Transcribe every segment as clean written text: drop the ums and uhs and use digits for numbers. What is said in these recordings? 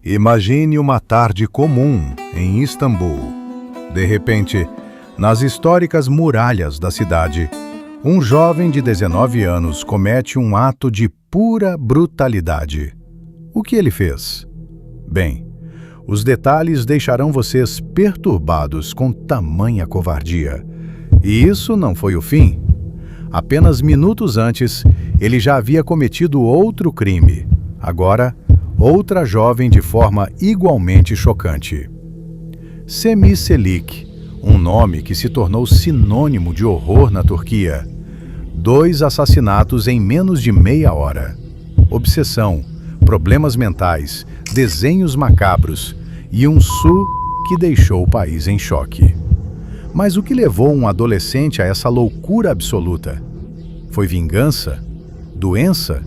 Imagine uma tarde comum em Istambul. De repente, nas históricas muralhas da cidade, um jovem de 19 anos comete um ato de pura brutalidade. O que ele fez? Bem, os detalhes deixarão vocês perturbados com tamanha covardia. E isso não foi o fim. Apenas minutos antes, ele já havia cometido outro crime. Agora, outra jovem de forma igualmente chocante. Semih Çelik, um nome que se tornou sinônimo de horror na Turquia. 2 assassinatos em menos de meia hora. Obsessão, problemas mentais, desenhos macabros e um SUS que deixou o país em choque. Mas o que levou um adolescente a essa loucura absoluta? Foi vingança? Doença?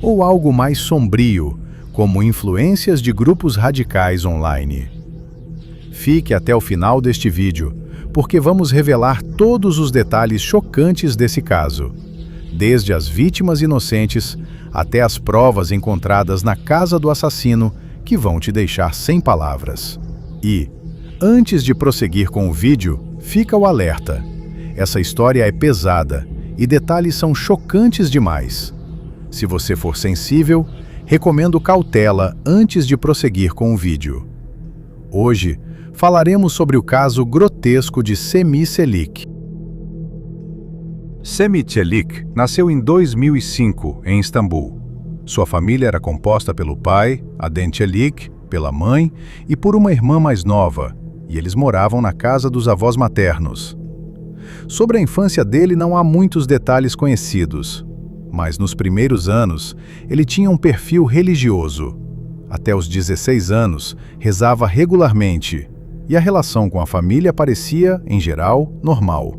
Ou algo mais sombrio, como influências de grupos radicais online? Fique até o final deste vídeo, porque vamos revelar todos os detalhes chocantes desse caso, desde as vítimas inocentes até as provas encontradas na casa do assassino que vão te deixar sem palavras. E, antes de prosseguir com o vídeo, fica o alerta. Essa história é pesada e detalhes são chocantes demais. Se você for sensível, recomendo cautela antes de prosseguir com o vídeo. Hoje, falaremos sobre o caso grotesco de Semih Çelik. Semih Çelik nasceu em 2005, em Istambul. Sua família era composta pelo pai, Adem Çelik, pela mãe e por uma irmã mais nova, e eles moravam na casa dos avós maternos. Sobre a infância dele não há muitos detalhes conhecidos, mas nos primeiros anos ele tinha um perfil religioso. Até os 16 anos, rezava regularmente, e a relação com a família parecia, em geral, normal.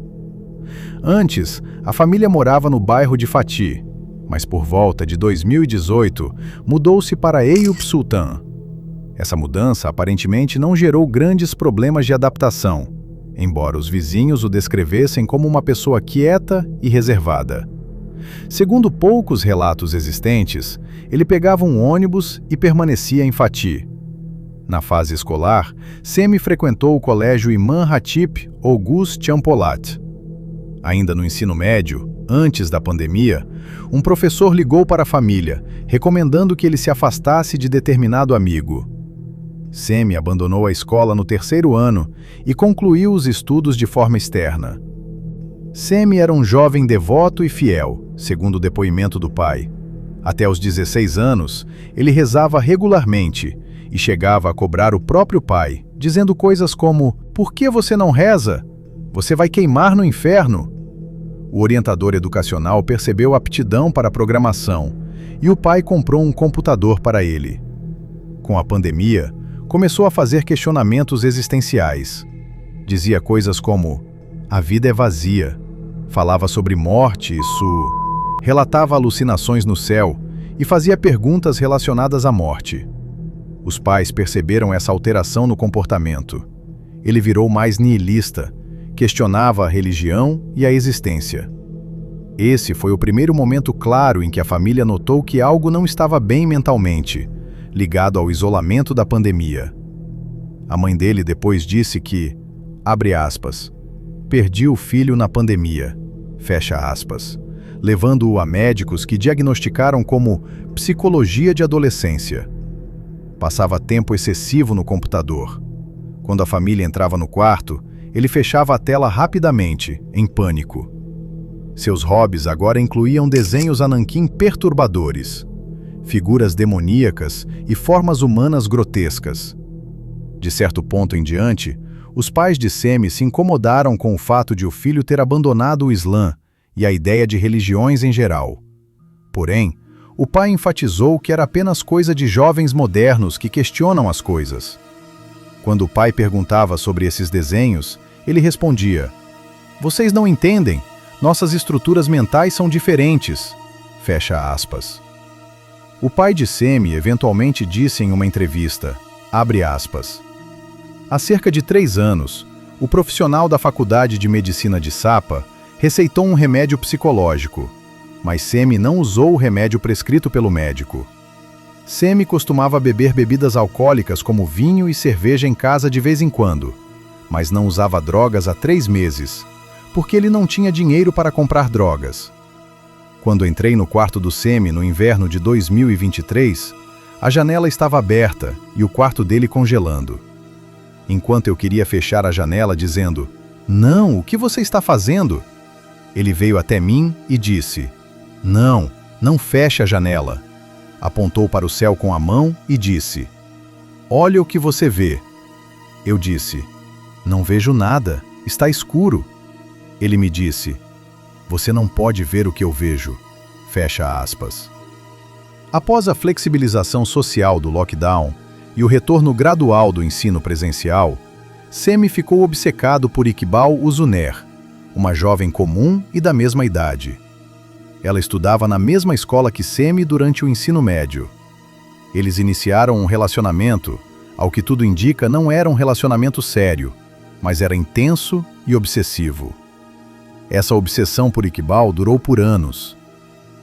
Antes, a família morava no bairro de Fatih, mas por volta de 2018, mudou-se para Eyüp Sultan. Essa mudança aparentemente não gerou grandes problemas de adaptação, embora os vizinhos o descrevessem como uma pessoa quieta e reservada. Segundo poucos relatos existentes, ele pegava um ônibus e permanecia em Fatih. Na fase escolar, Semih frequentou o colégio Imam Hatip Oguz Champolat. Ainda no ensino médio, antes da pandemia, um professor ligou para a família, recomendando que ele se afastasse de determinado amigo. Semih abandonou a escola no 3º ano e concluiu os estudos de forma externa. Semih era um jovem devoto e fiel, segundo o depoimento do pai. Até os 16 anos, ele rezava regularmente e chegava a cobrar o próprio pai, dizendo coisas como: "Por que você não reza? Você vai queimar no inferno." O orientador educacional percebeu a aptidão para a programação e o pai comprou um computador para ele. Com a pandemia, começou a fazer questionamentos existenciais. Dizia coisas como: "A vida é vazia." Falava sobre morte e relatava alucinações no céu e fazia perguntas relacionadas à morte. Os pais perceberam essa alteração no comportamento. Ele virou mais nihilista, questionava a religião e a existência. Esse foi o primeiro momento claro em que a família notou que algo não estava bem mentalmente, ligado ao isolamento da pandemia. A mãe dele depois disse que, abre aspas, "perdi o filho na pandemia", fecha aspas, levando-o a médicos que diagnosticaram como psicologia de adolescência. Passava tempo excessivo no computador. Quando a família entrava no quarto, ele fechava a tela rapidamente, em pânico. Seus hobbies agora incluíam desenhos nanquim perturbadores, figuras demoníacas e formas humanas grotescas. De certo ponto em diante, os pais de Semih se incomodaram com o fato de o filho ter abandonado o Islã e a ideia de religiões em geral. Porém, o pai enfatizou que era apenas coisa de jovens modernos que questionam as coisas. Quando o pai perguntava sobre esses desenhos, ele respondia: "Vocês não entendem, nossas estruturas mentais são diferentes", fecha aspas. O pai de Semih eventualmente disse em uma entrevista, abre aspas, "Há cerca de 3 anos, o profissional da Faculdade de Medicina de Sapa receitou um remédio psicológico, mas Semih não usou o remédio prescrito pelo médico. Semi costumava beber bebidas alcoólicas como vinho e cerveja em casa de vez em quando, mas não usava drogas há 3 meses, porque ele não tinha dinheiro para comprar drogas. Quando entrei no quarto do Semi no inverno de 2023, a janela estava aberta e o quarto dele congelando. Enquanto eu queria fechar a janela dizendo, "Não, o que você está fazendo?" Ele veio até mim e disse, "Não, não feche a janela." Apontou para o céu com a mão e disse, "Olha o que você vê." Eu disse, "Não vejo nada, está escuro." Ele me disse, "Você não pode ver o que eu vejo." Fecha aspas. Após a flexibilização social do lockdown e o retorno gradual do ensino presencial, Semi ficou obcecado por Iqbal Uzuner, uma jovem comum e da mesma idade. Ela estudava na mesma escola que Semi durante o ensino médio. Eles iniciaram um relacionamento, ao que tudo indica não era um relacionamento sério, mas era intenso e obsessivo. Essa obsessão por Iqbal durou por anos.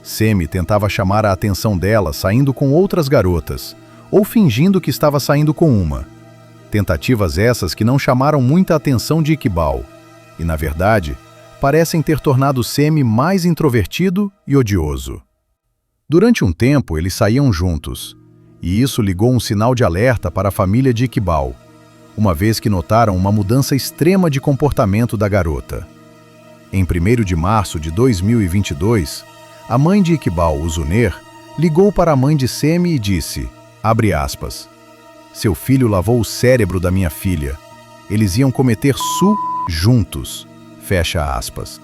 Semi tentava chamar a atenção dela saindo com outras garotas, ou fingindo que estava saindo com uma. Tentativas essas que não chamaram muita atenção de Iqbal, e na verdade, parecem ter tornado Semi mais introvertido e odioso. Durante um tempo, eles saíam juntos, e isso ligou um sinal de alerta para a família de Iqbal, uma vez que notaram uma mudança extrema de comportamento da garota. Em 1º de março de 2022, a mãe de Iqbal Uzuner ligou para a mãe de Semi e disse, abre aspas, "Seu filho lavou o cérebro da minha filha. Eles iam cometer juntos." Fecha aspas.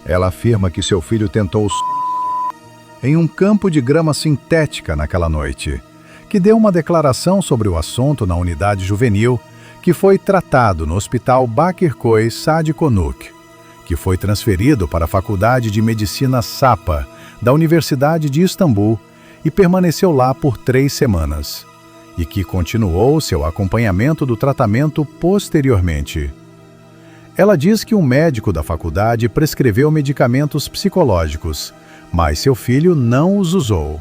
Ela afirma que seu filho tentou em um campo de grama sintética naquela noite, que deu uma declaração sobre o assunto na unidade juvenil, que foi tratado no Hospital Bakir Köy Sadi Konuk, que foi transferido para a Faculdade de Medicina Sapa, da Universidade de Istambul, e permaneceu lá por 3 semanas, e que continuou seu acompanhamento do tratamento posteriormente. Ela diz que um médico da faculdade prescreveu medicamentos psicológicos, mas seu filho não os usou.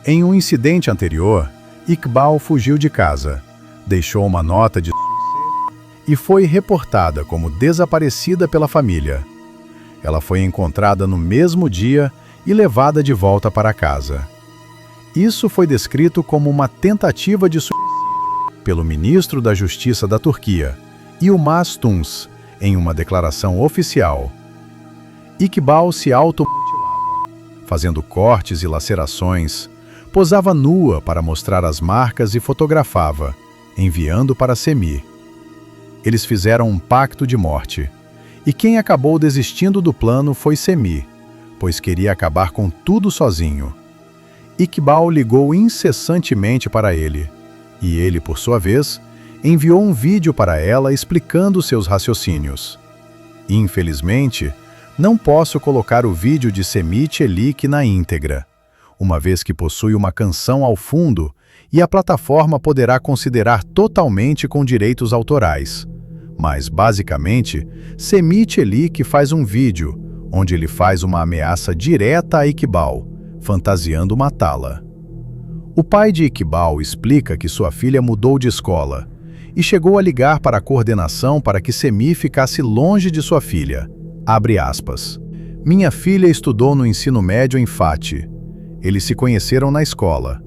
Em um incidente anterior, Iqbal fugiu de casa, deixou uma nota de e foi reportada como desaparecida pela família. Ela foi encontrada no mesmo dia e levada de volta para casa. Isso foi descrito como uma tentativa de suicídio pelo ministro da Justiça da Turquia, Yilmaz Tunç, em uma declaração oficial. Iqbal se automutilava, fazendo cortes e lacerações, posava nua para mostrar as marcas e fotografava, enviando para Semi. Eles fizeram um pacto de morte, e quem acabou desistindo do plano foi Semi, pois queria acabar com tudo sozinho. Iqbal ligou incessantemente para ele, e ele, por sua vez, enviou um vídeo para ela explicando seus raciocínios. Infelizmente, não posso colocar o vídeo de Semi Çelik na íntegra, uma vez que possui uma canção ao fundo e a plataforma poderá considerar totalmente com direitos autorais. Mas, basicamente, Semi Çelik faz um vídeo onde ele faz uma ameaça direta a Iqbal, fantasiando matá-la. O pai de Iqbal explica que sua filha mudou de escola e chegou a ligar para a coordenação para que Semi ficasse longe de sua filha. Abre aspas. "Minha filha estudou no ensino médio em Fatih. Eles se conheceram na escola.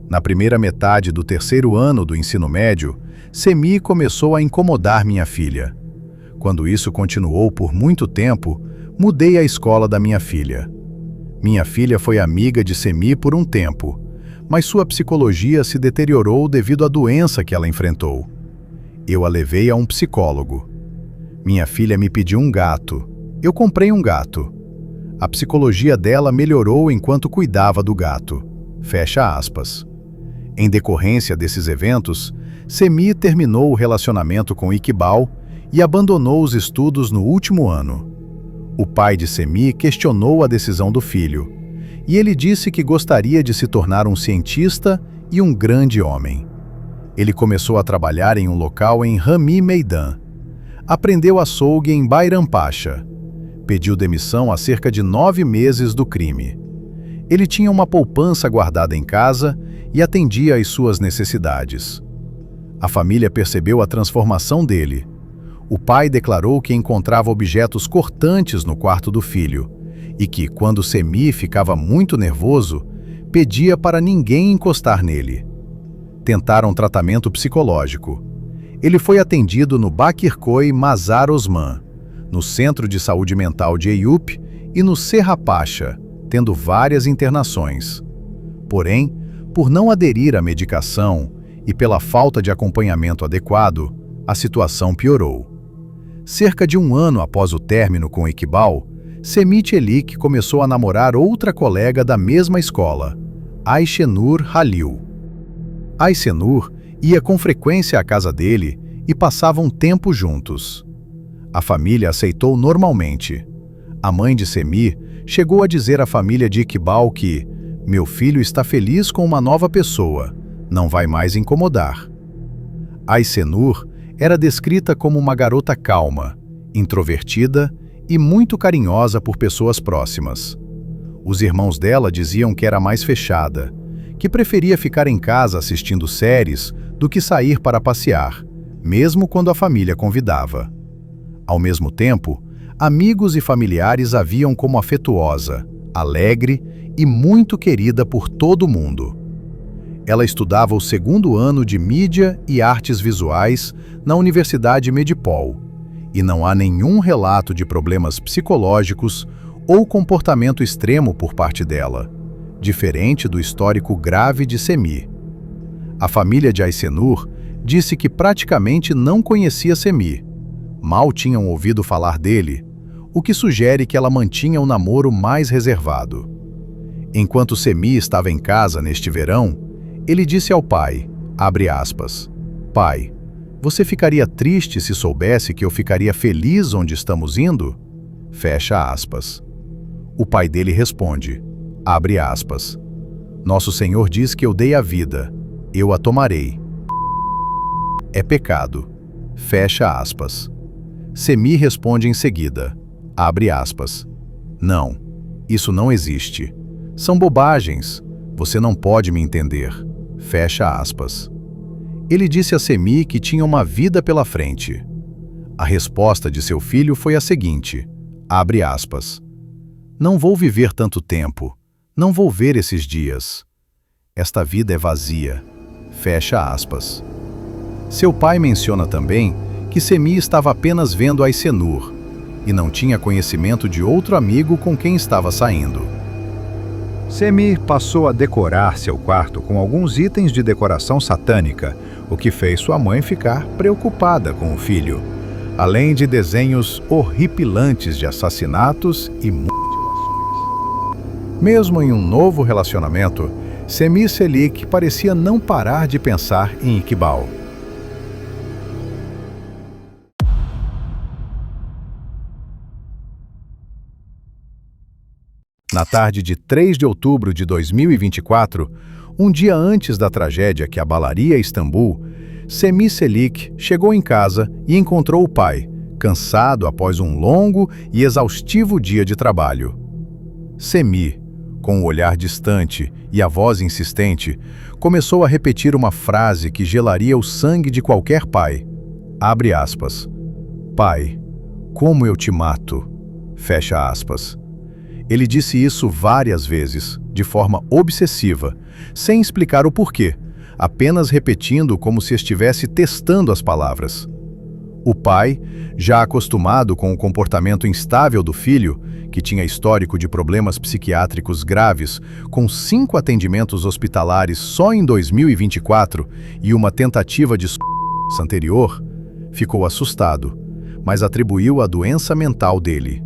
Na primeira metade do 3º ano do ensino médio, Semi começou a incomodar minha filha. Quando isso continuou por muito tempo, mudei a escola da minha filha. Minha filha foi amiga de Semi por um tempo, mas sua psicologia se deteriorou devido à doença que ela enfrentou. Eu a levei a um psicólogo. Minha filha me pediu um gato. Eu comprei um gato. A psicologia dela melhorou enquanto cuidava do gato." Fecha aspas. Em decorrência desses eventos, Semi terminou o relacionamento com Iqbal e abandonou os estudos no último ano. O pai de Semi questionou a decisão do filho, e ele disse que gostaria de se tornar um cientista e um grande homem. Ele começou a trabalhar em um local em Rami Meydan. Aprendeu açougue em Bayrampaşa. Pediu demissão há cerca de 9 meses do crime. Ele tinha uma poupança guardada em casa e atendia às suas necessidades. A família percebeu a transformação dele. O pai declarou que encontrava objetos cortantes no quarto do filho e que, quando Semi ficava muito nervoso, pedia para ninguém encostar nele. Tentaram tratamento psicológico. Ele foi atendido no Bakir Koi Mazar Osman, no Centro de Saúde Mental de Eyüp e no Serra Pacha, tendo várias internações. Porém, por não aderir à medicação e pela falta de acompanhamento adequado, a situação piorou. Cerca de um ano após o término com Iqbal, Semi Çelik começou a namorar outra colega da mesma escola, Ayşenur Halil. Ayşenur ia com frequência à casa dele e passavam tempo juntos. A família aceitou normalmente. A mãe de Semi chegou a dizer à família de Iqbal que "meu filho está feliz com uma nova pessoa, não vai mais incomodar". Ayşenur era descrita como uma garota calma, introvertida e muito carinhosa por pessoas próximas. Os irmãos dela diziam que era mais fechada, que preferia ficar em casa assistindo séries do que sair para passear, mesmo quando a família convidava. Ao mesmo tempo, amigos e familiares a viam como afetuosa, alegre e muito querida por todo mundo. Ela estudava o segundo ano de Mídia e Artes Visuais na Universidade Medipol, e não há nenhum relato de problemas psicológicos ou comportamento extremo por parte dela, diferente do histórico grave de Semi. A família de Ayşenur disse que praticamente não conhecia Semi, mal tinham ouvido falar dele, o que sugere que ela mantinha um namoro mais reservado. Enquanto Semi estava em casa neste verão, ele disse ao pai, abre aspas, "Pai, você ficaria triste se soubesse que eu ficaria feliz onde estamos indo?" Fecha aspas. O pai dele responde, abre aspas, "Nosso Senhor diz que eu dei a vida, eu a tomarei. É pecado." Fecha aspas. Semi responde em seguida, abre aspas, "Não, isso não existe. São bobagens, você não pode me entender." Fecha aspas. Ele disse a Semi que tinha uma vida pela frente. A resposta de seu filho foi a seguinte, abre aspas, "Não vou viver tanto tempo, não vou ver esses dias. Esta vida é vazia." Fecha aspas. Seu pai menciona também que Semi estava apenas vendo Ayşenur e não tinha conhecimento de outro amigo com quem estava saindo. Semi passou a decorar seu quarto com alguns itens de decoração satânica, o que fez sua mãe ficar preocupada com o filho, além de desenhos horripilantes de assassinatos e mutilações. Mesmo em um novo relacionamento, Semi Çelik parecia não parar de pensar em Iqbal. Na tarde de 3 de outubro de 2024, um dia antes da tragédia que abalaria Istambul, Semi Çelik chegou em casa e encontrou o pai, cansado após um longo e exaustivo dia de trabalho. Semi, com o olhar distante e a voz insistente, começou a repetir uma frase que gelaria o sangue de qualquer pai. Abre aspas. "Pai, como eu te mato." Fecha aspas. Ele disse isso várias vezes, de forma obsessiva, sem explicar o porquê, apenas repetindo como se estivesse testando as palavras. O pai, já acostumado com o comportamento instável do filho, que tinha histórico de problemas psiquiátricos graves, com 5 atendimentos hospitalares só em 2024 e uma tentativa de suicídio anterior, ficou assustado, mas atribuiu a doença mental dele.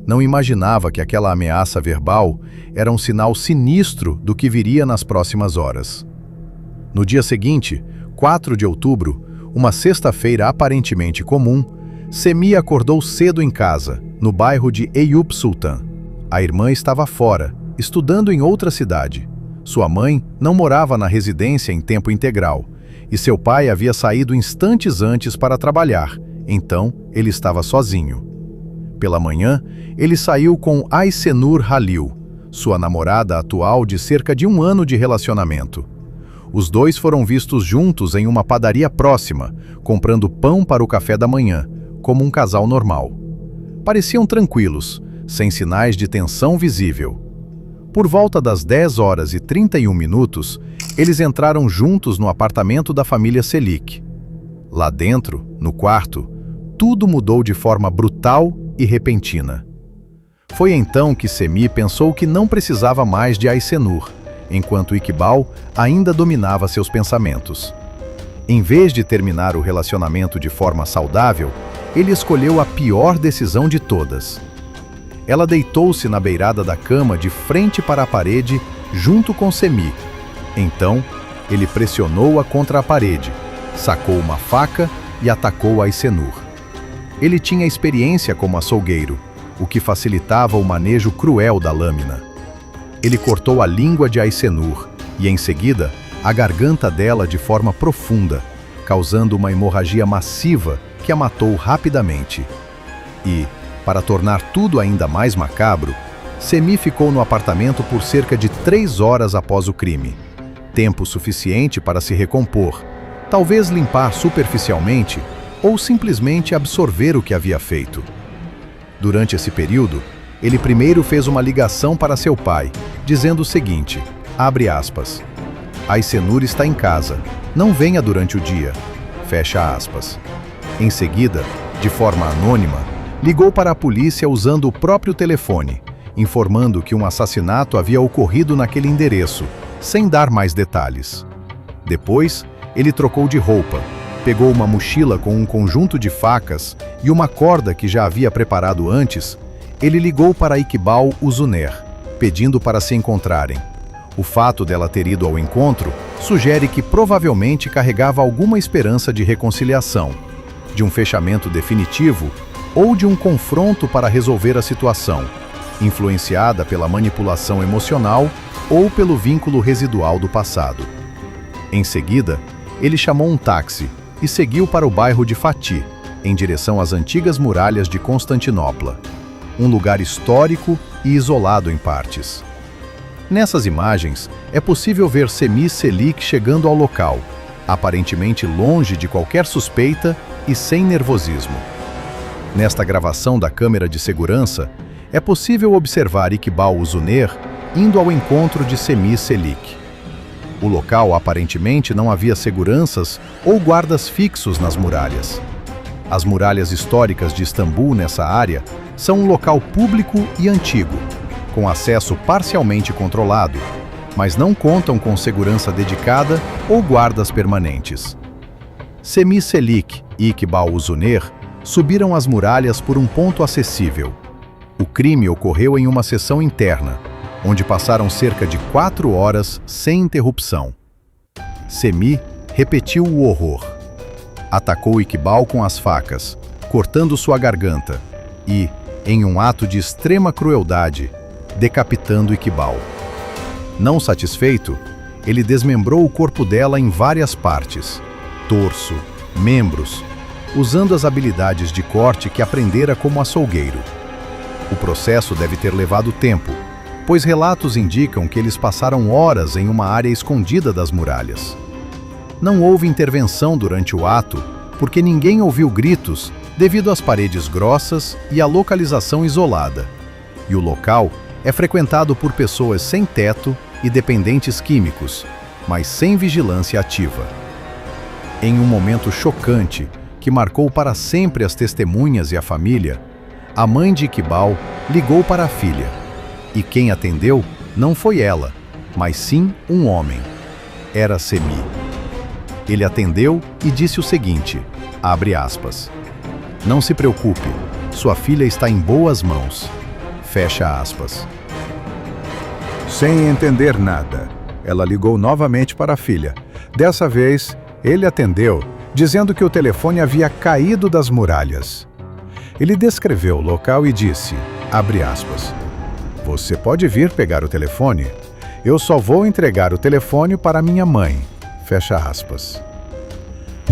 Não imaginava que aquela ameaça verbal era um sinal sinistro do que viria nas próximas horas. No dia seguinte, 4 de outubro, uma sexta-feira aparentemente comum, Semi acordou cedo em casa, no bairro de Eyüp Sultan. A irmã estava fora, estudando em outra cidade. Sua mãe não morava na residência em tempo integral, e seu pai havia saído instantes antes para trabalhar, então ele estava sozinho. Pela manhã, ele saiu com Ayşenur Halil, sua namorada atual de cerca de um ano de relacionamento. Os dois foram vistos juntos em uma padaria próxima, comprando pão para o café da manhã, como um casal normal. Pareciam tranquilos, sem sinais de tensão visível. Por volta das 10h31, eles entraram juntos no apartamento da família Çelik. Lá dentro, no quarto, tudo mudou de forma brutal e repentina. Foi então que Semih pensou que não precisava mais de Aysenur, enquanto Iqbal ainda dominava seus pensamentos. Em vez de terminar o relacionamento de forma saudável, ele escolheu a pior decisão de todas. Ela deitou-se na beirada da cama de frente para a parede, junto com Semih. Então, ele pressionou-a contra a parede, sacou uma faca e atacou Aysenur. Ele tinha experiência como açougueiro, o que facilitava o manejo cruel da lâmina. Ele cortou a língua de Aysenur e, em seguida, a garganta dela de forma profunda, causando uma hemorragia massiva que a matou rapidamente. E, para tornar tudo ainda mais macabro, Semih ficou no apartamento por cerca de 3 horas após o crime. Tempo suficiente para se recompor, talvez limpar superficialmente ou simplesmente absorver o que havia feito. Durante esse período, ele primeiro fez uma ligação para seu pai, dizendo o seguinte, abre aspas, Aysenur está em casa, não venha durante o dia, fecha aspas. Em seguida, de forma anônima, ligou para a polícia usando o próprio telefone, informando que um assassinato havia ocorrido naquele endereço, sem dar mais detalhes. Depois, ele trocou de roupa, pegou uma mochila com um conjunto de facas e uma corda que já havia preparado antes. Ele ligou para Iqbal Uzuner, pedindo para se encontrarem. O fato dela ter ido ao encontro sugere que provavelmente carregava alguma esperança de reconciliação, de um fechamento definitivo ou de um confronto para resolver a situação, influenciada pela manipulação emocional ou pelo vínculo residual do passado. Em seguida, ele chamou um táxi e seguiu para o bairro de Fatih, em direção às antigas muralhas de Constantinopla, um lugar histórico e isolado em partes. Nessas imagens, é possível ver Semih Çelik chegando ao local, aparentemente longe de qualquer suspeita e sem nervosismo. Nesta gravação da câmera de segurança, é possível observar Iqbal Uzuner indo ao encontro de Semih Çelik. O local aparentemente não havia seguranças ou guardas fixos nas muralhas. As muralhas históricas de Istambul nessa área são um local público e antigo, com acesso parcialmente controlado, mas não contam com segurança dedicada ou guardas permanentes. Semih Çelik e Iqbal Uzuner subiram as muralhas por um ponto acessível. O crime ocorreu em uma seção interna, onde passaram cerca de 4 horas sem interrupção. Semih repetiu o horror. Atacou Iqbal com as facas, cortando sua garganta e, em um ato de extrema crueldade, decapitando Iqbal. Não satisfeito, ele desmembrou o corpo dela em várias partes, torso, membros, usando as habilidades de corte que aprendera como açougueiro. O processo deve ter levado tempo, pois relatos indicam que eles passaram horas em uma área escondida das muralhas. Não houve intervenção durante o ato, porque ninguém ouviu gritos devido às paredes grossas e à localização isolada. E o local é frequentado por pessoas sem teto e dependentes químicos, mas sem vigilância ativa. Em um momento chocante, que marcou para sempre as testemunhas e a família, a mãe de Iqbal ligou para a filha. E quem atendeu não foi ela, mas sim um homem. Era Semih. Ele atendeu e disse o seguinte, abre aspas, não se preocupe, sua filha está em boas mãos, fecha aspas. Sem entender nada, ela ligou novamente para a filha. Dessa vez, ele atendeu, dizendo que o telefone havia caído das muralhas. Ele descreveu o local e disse, abre aspas, você pode vir pegar o telefone? Eu só vou entregar o telefone para minha mãe. Fecha aspas.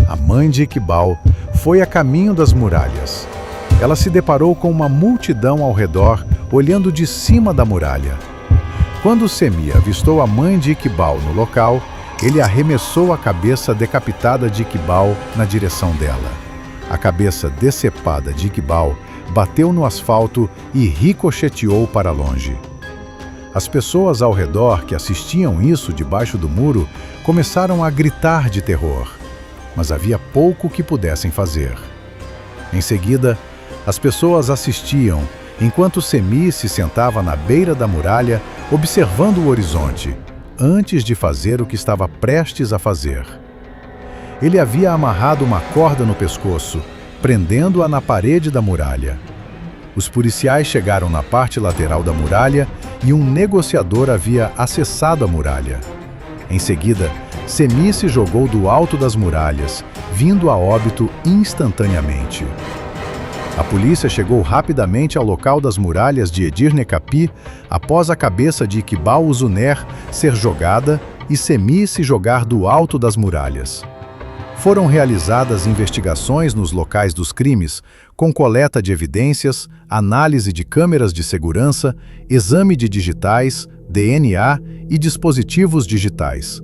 A mãe de Iqbal foi a caminho das muralhas. Ela se deparou com uma multidão ao redor, olhando de cima da muralha. Quando Semih avistou a mãe de Iqbal no local, Ele arremessou a cabeça decapitada de Iqbal na direção dela. A cabeça decepada de Iqbal bateu no asfalto e ricocheteou para longe. As pessoas ao redor que assistiam isso debaixo do muro começaram a gritar de terror, mas havia pouco que pudessem fazer. Em seguida, as pessoas assistiam enquanto Semi se sentava na beira da muralha observando o horizonte, antes de fazer o que estava prestes a fazer. Ele havia amarrado uma corda no pescoço, prendendo-a na parede da muralha. Os policiais chegaram na parte lateral da muralha e um negociador havia acessado a muralha. Em seguida, Semi se jogou do alto das muralhas, vindo a óbito instantaneamente. A polícia chegou rapidamente ao local das muralhas de Edirne Capi após a cabeça de Iqbal Uzuner ser jogada e Semi se jogar do alto das muralhas. Foram realizadas investigações nos locais dos crimes, com coleta de evidências, análise de câmeras de segurança, exame de digitais, DNA e dispositivos digitais.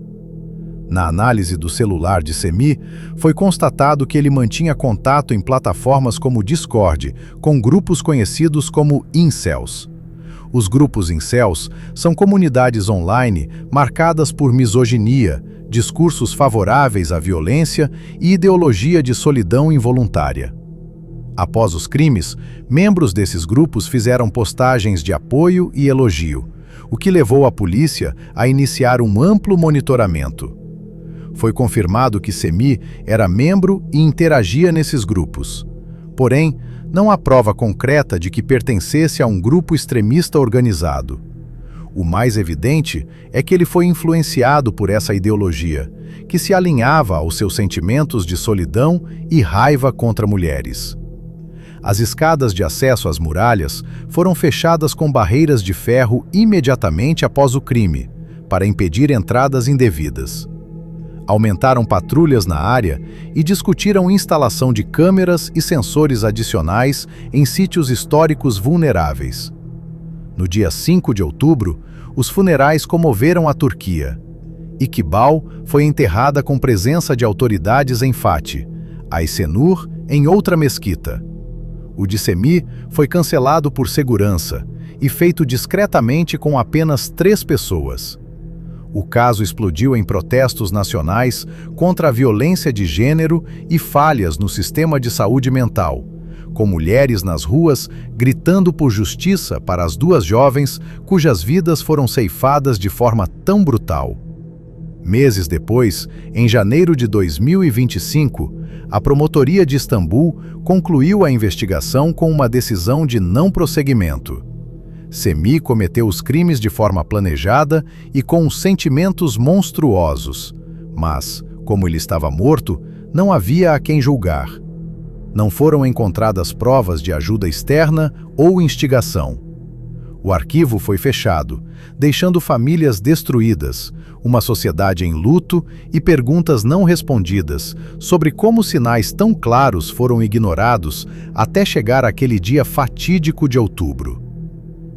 Na análise do celular de Semi, foi constatado que ele mantinha contato em plataformas como Discord, com grupos conhecidos como incels. Os grupos incels são comunidades online marcadas por misoginia, discursos favoráveis à violência e ideologia de solidão involuntária. Após os crimes, membros desses grupos fizeram postagens de apoio e elogio, o que levou a polícia a iniciar um amplo monitoramento. Foi confirmado que Semi era membro e interagia nesses grupos. Porém, não há prova concreta de que pertencesse a um grupo extremista organizado. O mais evidente é que ele foi influenciado por essa ideologia, que se alinhava aos seus sentimentos de solidão e raiva contra mulheres. As escadas de acesso às muralhas foram fechadas com barreiras de ferro imediatamente após o crime, para impedir entradas indevidas. Aumentaram patrulhas na área e discutiram instalação de câmeras e sensores adicionais em sítios históricos vulneráveis. No dia 5 de outubro, os funerais comoveram a Turquia. Iqbal foi enterrada com presença de autoridades em Fatih, Aysenur em outra mesquita. O de Semi foi cancelado por segurança e feito discretamente com apenas 3 pessoas. O caso explodiu em protestos nacionais contra a violência de gênero e falhas no sistema de saúde mental, com mulheres nas ruas gritando por justiça para as 2 jovens cujas vidas foram ceifadas de forma tão brutal. Meses depois, em janeiro de 2025, a Promotoria de Istambul concluiu a investigação com uma decisão de não prosseguimento. Semi cometeu os crimes de forma planejada e com sentimentos monstruosos, mas, como ele estava morto, não havia a quem julgar. Não foram encontradas provas de ajuda externa ou instigação. O arquivo foi fechado, deixando famílias destruídas, uma sociedade em luto e perguntas não respondidas sobre como sinais tão claros foram ignorados até chegar aquele dia fatídico de outubro.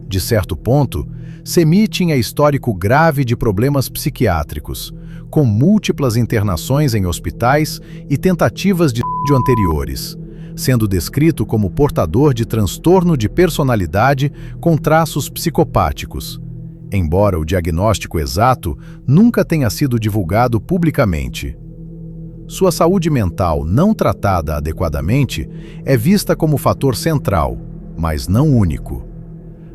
De certo ponto, Semi tinha histórico grave de problemas psiquiátricos, com múltiplas internações em hospitais e tentativas de suicídio anteriores, sendo descrito como portador de transtorno de personalidade com traços psicopáticos, embora o diagnóstico exato nunca tenha sido divulgado publicamente. Sua saúde mental não tratada adequadamente é vista como fator central, mas não único.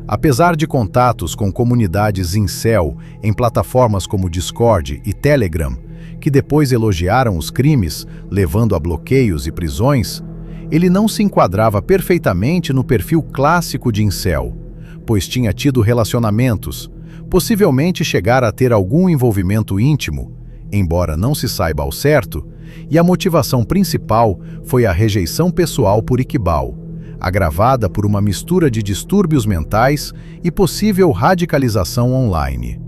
Apesar de contatos com comunidades incel em plataformas como Discord e Telegram, que depois elogiaram os crimes, levando a bloqueios e prisões, ele não se enquadrava perfeitamente no perfil clássico de incel, pois tinha tido relacionamentos, possivelmente chegar a ter algum envolvimento íntimo, embora não se saiba ao certo, e a motivação principal foi a rejeição pessoal por Iqbal, agravada por uma mistura de distúrbios mentais e possível radicalização online.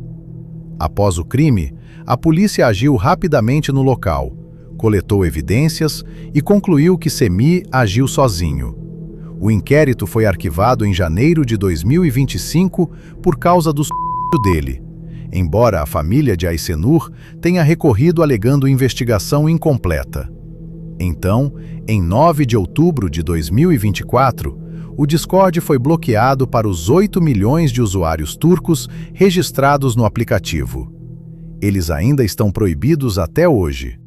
Após o crime, a polícia agiu rapidamente no local, coletou evidências e concluiu que Semi agiu sozinho. O inquérito foi arquivado em janeiro de 2025 por causa do suicídio dele, embora a família de Aysenur tenha recorrido alegando investigação incompleta. Então, em 9 de outubro de 2024, o Discord foi bloqueado para os 8 milhões de usuários turcos registrados no aplicativo. Eles ainda estão proibidos até hoje.